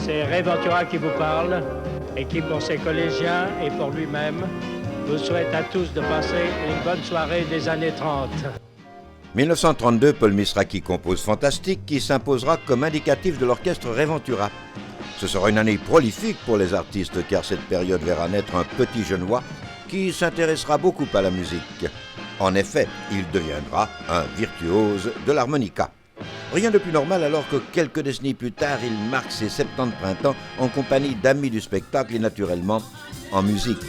C'est Ray Ventura qui vous parle et qui, pour ses collégiens et pour lui-même, vous souhaite à tous de passer une bonne soirée des années 30. 1932, Paul Misraki compose Fantastique qui s'imposera comme indicatif de l'orchestre Ray Ventura. Ce sera une année prolifique pour les artistes car cette période verra naître un petit Genevois qui s'intéressera beaucoup à la musique. En effet, il deviendra un virtuose de l'harmonica. Rien de plus normal alors que quelques décennies plus tard, il marque ses 70 printemps en compagnie d'amis du spectacle et naturellement en musique.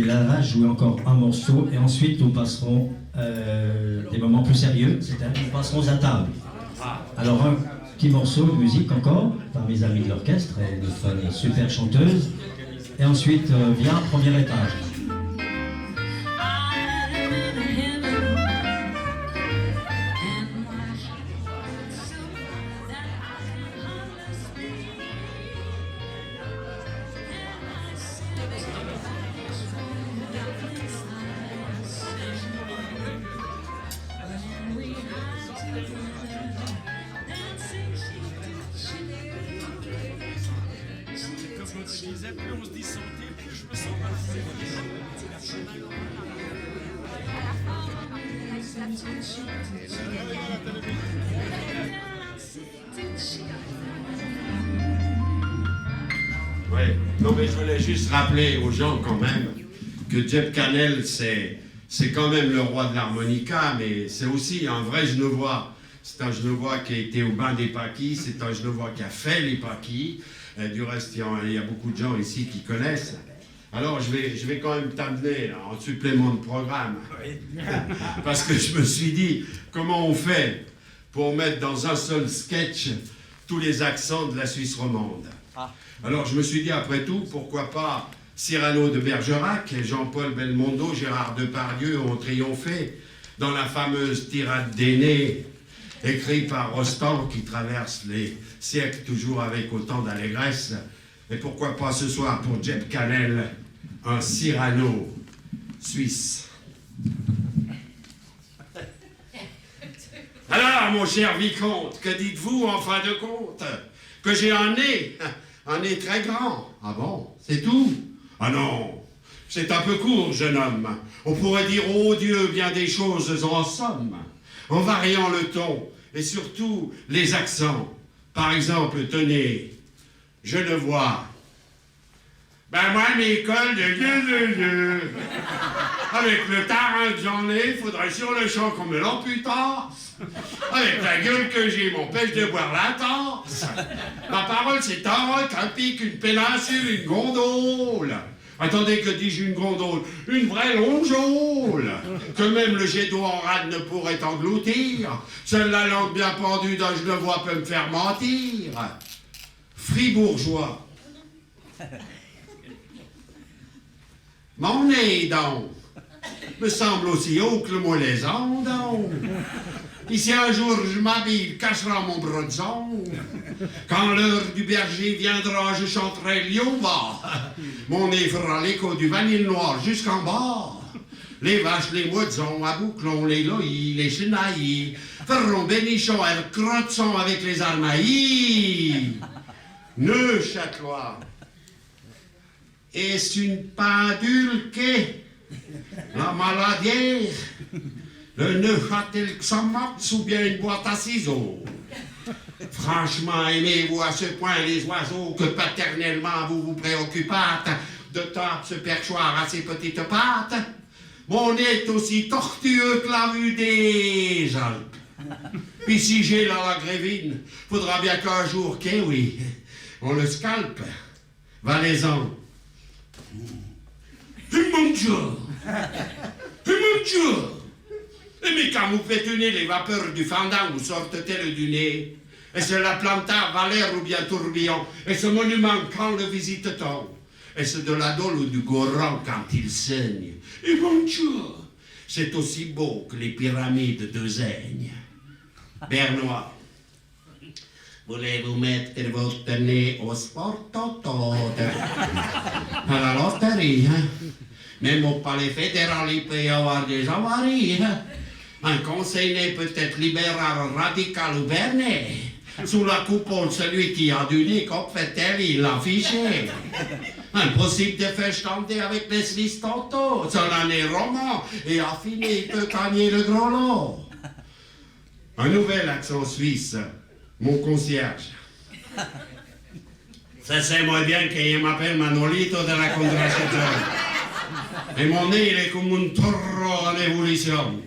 Là, va jouer encore un morceau et ensuite nous passerons des moments plus sérieux, c'est-à-dire nous passerons à table. Alors un petit morceau de musique encore par mes amis de l'orchestre et une super chanteuse et ensuite vient premier étage. Ouais. Non mais je voulais juste rappeler aux gens quand même que Jeb Cannell c'est quand même le roi de l'harmonica, mais c'est aussi un vrai Genevois. C'est un Genevois qui a été au bain des Paquis, c'est un Genevois qui a fait les Paquis. Du reste, il y a beaucoup de gens ici qui connaissent. Alors je vais quand même t'amener là, en supplément de programme. Parce que je me suis dit, comment on fait pour mettre dans un seul sketch tous les accents de la Suisse romande. Alors je me suis dit, après tout, pourquoi pas Cyrano de Bergerac, Jean-Paul Belmondo, Gérard Depardieu ont triomphé dans la fameuse tirade d'aînés écrite par Rostand qui traverse les siècles toujours avec autant d'allégresse. Et pourquoi pas ce soir pour Jeb Cannell, un Cyrano suisse. Alors, mon cher vicomte, que dites-vous en fin de compte? Que j'ai un nez très grand. Ah bon, c'est tout? Ah non, c'est un peu court, jeune homme. On pourrait dire, oh Dieu, bien des choses en somme, en variant le ton et surtout les accents. Par exemple, tenez, je ne vois. Ben moi, l'école de avec le tarin que j'en ai, faudrait sur le champ qu'on me l'amputasse. Avec la gueule que j'ai, m'empêche de boire la tasse. Ma parole, c'est un roc, un pic, une péninsule, une gondole. Attendez, que dis-je, une gondole? Une vraie longeole, que même le jet d'eau en rade ne pourrait engloutir. Seule la langue bien pendue d'un genevois peut me faire mentir. Fribourgeois. Mon nez, donc, me semble aussi haut que le molaisan, donc. Et si un jour je m'habille, cachera mon brodson, quand l'heure du berger viendra, je chanterai lion bas. Mon nez fera l'écho du vanille noir jusqu'en bas. Les vaches, les moidsons, à bouclons, les loyers, les chenailles, feront bénichons avec crottson avec les armaillis. Neuchâtelois. Est-ce une pendule qu'est la maladie? Le Neuchâtel Xamax ou bien une boîte à ciseaux? Franchement, aimez-vous à ce point les oiseaux que paternellement vous vous préoccupâtes de tordre ce perchoir à ses petites pattes? Mon nez est aussi tortueux que la vue des Alpes. Puis si j'ai la grévine, faudra bien qu'un jour, oui, on le scalpe. Valaisan. Mon Dieu! Mon Dieu! Mais quand vous faites unir les vapeurs du fendant, vous sortent-elles du nez? Est-ce la planta, Valère ou bien tourbillon? Est-ce monument quand le visite-t-on? Est-ce de la dole ou du goran quand il saigne? Et mon Dieu! C'est aussi beau que les pyramides de Zaigne. Bernois. Voulez-vous mettre votre nez au sport toto? À la loterie, hein? Même au palais fédéral, il peut y avoir des avaries, hein? Un conseiller peut être libéral, radical ou bernet. Sous la coupole, celui qui a du nez, comme fait-elle, il l'a fiché. Impossible de faire chanter avec les Swiss Toto. Cela n'est roman et affiné, il peut gagner le gros lot. Un nouvel accent suisse. Mon concierge. Ça c'est moi bien qu'il m'appelle Manolito de la Contracción. Et mon nez, il est comme un taureau en évolution.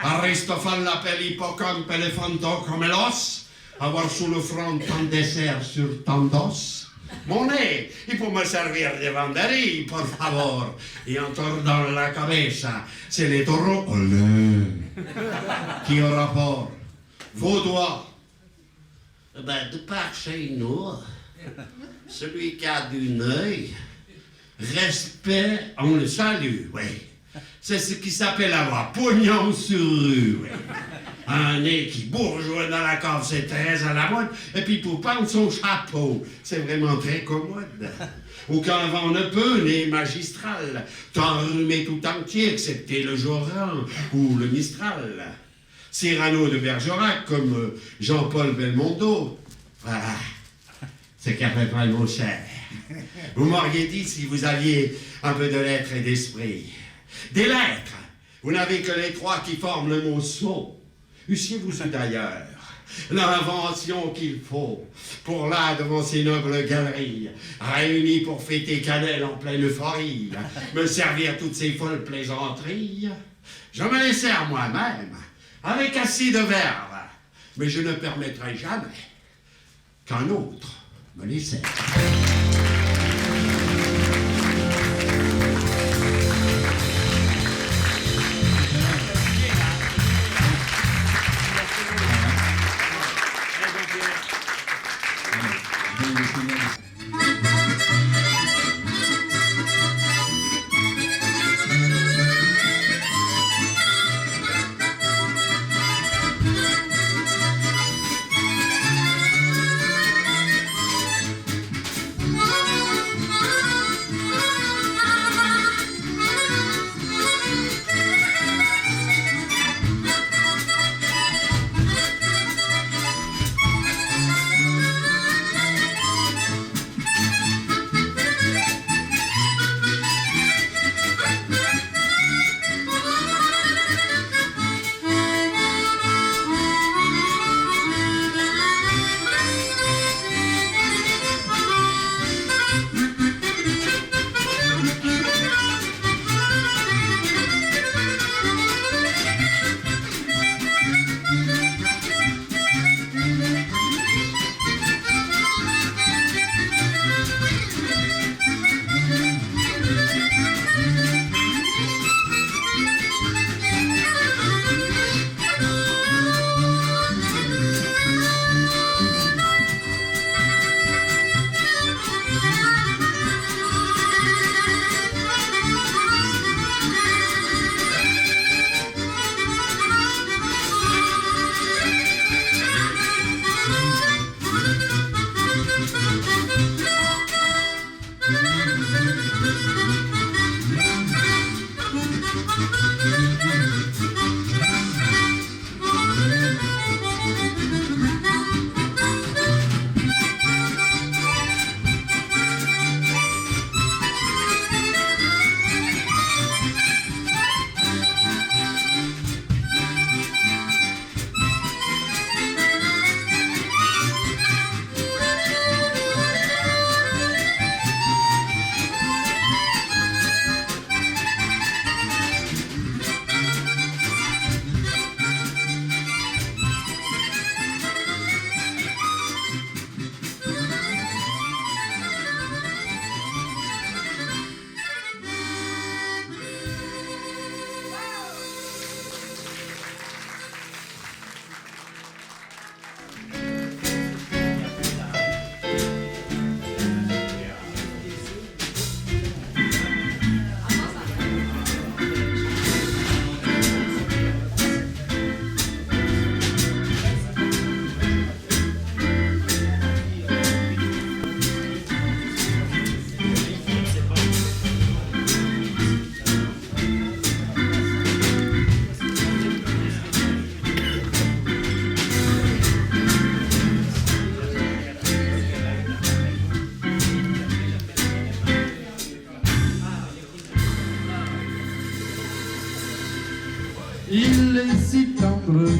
Aristophane l'appelle hippocampe éléphanto comme l'os. Avoir sous le front tant de dessert sur tant d'os. Mon nez, il faut me servir de venderie, por favor. Et en tordant la cabeza, c'est les taureaux. Olé. Qui au rapport? Vos doigts. Ben, de par chez nous, celui qui a du œil, respect, on le salue, oui. C'est ce qui s'appelle avoir pognon sur rue, oui. Un nez qui bourgeoie dans la cave, c'est très à la mode. Et puis pour prendre son chapeau, c'est vraiment très commode. Aucun vent ne peut, nez magistral, t'enrhumer tout entier, excepté le Joran ou le Mistral. Cyrano de Bergerac, comme Jean-Paul Belmondo. Voilà, c'est qu'à peu près mon cher. Vous m'auriez dit si vous aviez un peu de lettres et d'esprit. Des lettres, vous n'avez que les trois qui forment le mot sot. Eussiez-vous eu d'ailleurs l'invention qu'il faut pour là devant ces nobles galeries, réunies pour fêter Canel en pleine euphorie, me servir toutes ces folles plaisanteries? Je me les sers moi-même, avec assez de verve, mais je ne permettrai jamais qu'un autre me les serve.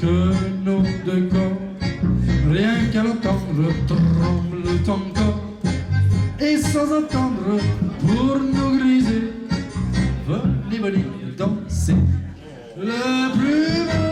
que nos deux corps. Rien qu'à l'entendre, tremble ton corps. Et sans attendre, pour nous griser, venez danser. Le plus beau